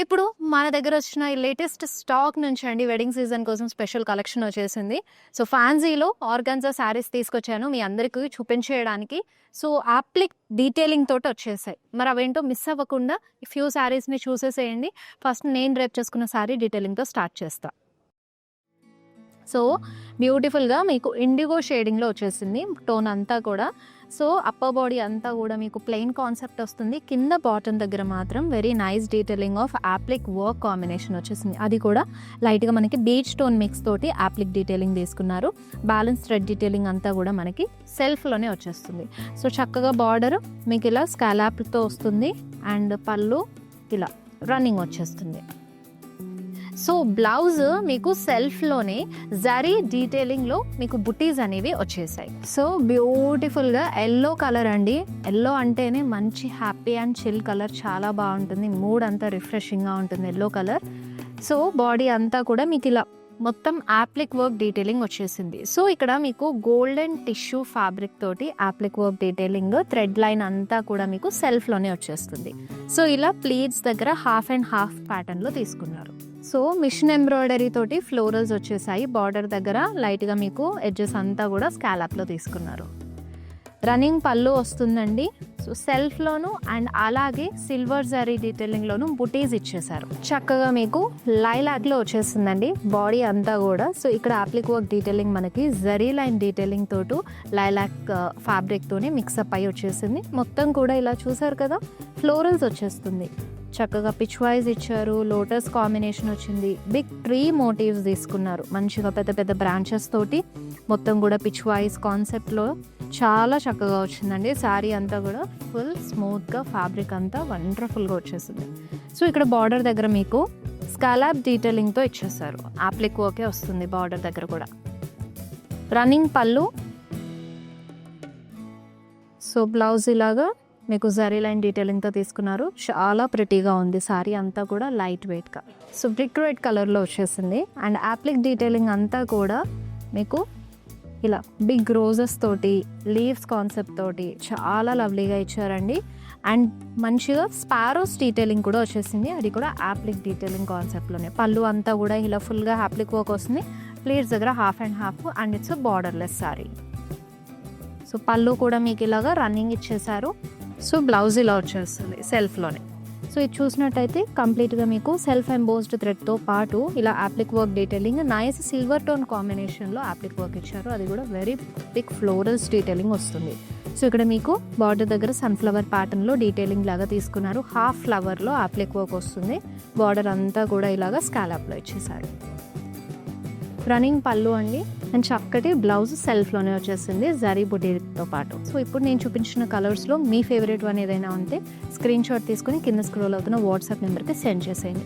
ఇప్పుడు మన దగ్గర వచ్చిన ఈ లేటెస్ట్ స్టాక్ నుంచి అండి వెడ్డింగ్ సీజన్ కోసం స్పెషల్ కలెక్షన్ వచ్చేసింది. సో ఫ్యాన్సీలో ఆర్గాన్జా శారీస్ తీసుకొచ్చాను మీ అందరికీ చూపించేయడానికి. సో అప్లిక్ డీటెయిలింగ్ తోటి వచ్చేసాయి. మరి అవేంటో మిస్ అవ్వకుండా ఈ ఫ్యూ శారీస్ని చూసేసేయండి. ఫస్ట్ నేను డ్రైప్ చేసుకున్న శారీ డీటెయిలింగ్తో స్టార్ట్ చేస్తా. సో బ్యూటిఫుల్గా మీకు ఇండిగో షేడింగ్లో వచ్చేసింది టోన్ అంతా కూడా. సో అప్పర్ బాడీ అంతా కూడా మీకు ప్లెయిన్ కాన్సెప్ట్ వస్తుంది. కింద బాటమ్ దగ్గర మాత్రం very nice detailing of appliqué work combination వచ్చేసింది. అది కూడా లైట్గా మనకి బీచ్ టోన్ మిక్స్ తోటి యాప్లిక్ డీటెయిలింగ్ తీసుకున్నారు. బ్యాలెన్స్ థ్రెడ్ డీటెయిలింగ్ అంతా కూడా మనకి సెల్ఫ్లోనే వచ్చేస్తుంది. సో చక్కగా బార్డర్ మీకు ఇలా స్కాలాప్తో వస్తుంది అండ్ పళ్ళు ఇలా రన్నింగ్ వచ్చేస్తుంది. సో బ్లౌజ్ మీకు సెల్ఫ్లోనే జరీ డీటెయిలింగ్లో మీకు బుటీస్ అనేవి వచ్చేసాయి. సో బ్యూటిఫుల్గా ఎల్లో కలర్ అండి. ఎల్లో అంటేనే మంచి హ్యాపీ అండ్ చిల్ కలర్, చాలా బాగుంటుంది. మూడ్ అంతా రిఫ్రెషింగ్గా ఉంటుంది ఎల్లో కలర్. సో బాడీ అంతా కూడా మీకు ఇలా మొత్తం యాప్లిక్ వర్క్ డీటెయిలింగ్ వచ్చేసింది. సో ఇక్కడ మీకు గోల్డెన్ టిష్యూ ఫ్యాబ్రిక్ తోటి appliqué work detailing, thread line అంతా కూడా మీకు సెల్ఫ్లోనే వచ్చేస్తుంది. సో ఇలా ప్లీట్స్ దగ్గర హాఫ్ అండ్ హాఫ్ ప్యాటర్న్లో తీసుకున్నారు. సో మిషన్ ఎంబ్రాయిడరీ తోటి ఫ్లోరల్స్ వచ్చేసాయి. బార్డర్ దగ్గర లైట్గా మీకు ఎడ్జెస్ అంతా కూడా స్కాలప్లో తీసుకున్నారు. రన్నింగ్ పళ్ళు వస్తుందండి. సో సెల్ఫ్లోను అండ్ అలాగే సిల్వర్ జరీ డీటెయిలింగ్లోను బుటీస్ ఇచ్చేసారు. చక్కగా మీకు లైలాక్లో వచ్చేస్తుందండి బాడీ అంతా కూడా. సో ఇక్కడ యాప్లిక్ వర్క్ డీటెయిలింగ్ మనకి జరీ లైన్ డీటెయిలింగ్ తోటి లైలాక్ ఫ్యాబ్రిక్తోనే మిక్సప్ అయ్యి వచ్చేసింది. మొత్తం కూడా ఇలా చూసారు కదా, ఫ్లోరల్స్ వచ్చేస్తుంది. చక్కగా పిచ్ వైజ్ ఇచ్చారు, లోటస్ కాంబినేషన్ వచ్చింది. బిగ్ ట్రీ మోటివ్స్ తీసుకున్నారు మంచిగా పెద్ద పెద్ద బ్రాంచెస్ తోటి. మొత్తం కూడా పిచ్ వైజ్ కాన్సెప్ట్లో చాలా చక్కగా వచ్చిందండి. శారీ అంతా కూడా ఫుల్ స్మూత్గా ఫ్యాబ్రిక్ అంతా వండర్ఫుల్గా వచ్చేసింది. సో ఇక్కడ బార్డర్ దగ్గర మీకు స్కాలాప్ డీటెయిలింగ్తో ఇచ్చేసారు. యాప్లిక్ వర్కే వస్తుంది బార్డర్ దగ్గర కూడా. రన్నింగ్ పళ్ళు. సో బ్లౌజ్ ఇలాగా మీకు జరీ లైన్ డీటెయిలింగ్తో తీసుకున్నారు. చాలా ప్రిటీగా ఉంది శారీ అంతా కూడా లైట్ వెయిట్గా. సో బ్రిక్ రెడ్ కలర్లో వచ్చేసింది అండ్ యాప్లిక్ డీటెయిలింగ్ అంతా కూడా మీకు ఇలా బిగ్ రోజెస్ తోటి లీవ్స్ కాన్సెప్ట్ తోటి చాలా లవ్లీగా ఇచ్చారండి. అండ్ మంచిగా స్పారోస్ డీటెయిలింగ్ కూడా వచ్చేసింది. అది కూడా యాప్లిక్ డీటెయిలింగ్ కాన్సెప్ట్లోనే. పళ్ళు అంతా కూడా ఇలా ఫుల్గా యాప్లిక్ వర్క్ వస్తుంది. ప్లీట్స్ దగ్గర half and half and it's borderless sari. So పళ్ళు కూడా మీకు ఇలాగా రన్నింగ్ ఇచ్చేసారు. సో బ్లౌజ్ ఇలా వచ్చేస్తుంది సెల్ఫ్లోనే. సో ఇది చూసినట్టయితే కంప్లీట్గా మీకు సెల్ఫ్ ఎంబోస్డ్ థ్రెడ్తో పాటు ఇలా appliqué work detailing nice silver tone కాంబినేషన్లో యాప్లిక్ వర్క్ ఇచ్చారు. అది కూడా వెరీ బిగ్ ఫ్లోరల్స్ డీటెయిలింగ్ వస్తుంది. సో ఇక్కడ మీకు బార్డర్ దగ్గర సన్ఫ్లవర్ ప్యాటర్న్లో డీటెయిలింగ్ లాగా తీసుకున్నారు. హాఫ్ ఫ్లవర్లో యాప్లిక్ వర్క్ వస్తుంది. బార్డర్ అంతా కూడా ఇలాగా స్కాలప్లో ఇచ్చేసారు. రన్నింగ్ పళ్ళు అండి అండ్ చక్కటి బ్లౌజ్ సెల్ఫ్లోనే వచ్చేసింది జరీ బుటీతో పాటు. సో ఇప్పుడు నేను చూపించిన కలర్స్లో మీ ఫేవరెట్ వన్ ఏదైనా ఉంటే స్క్రీన్ షాట్ తీసుకుని కింద స్క్రోల్ అవుతున్న వాట్సాప్ నెంబర్కి సెండ్ చేసేయండి.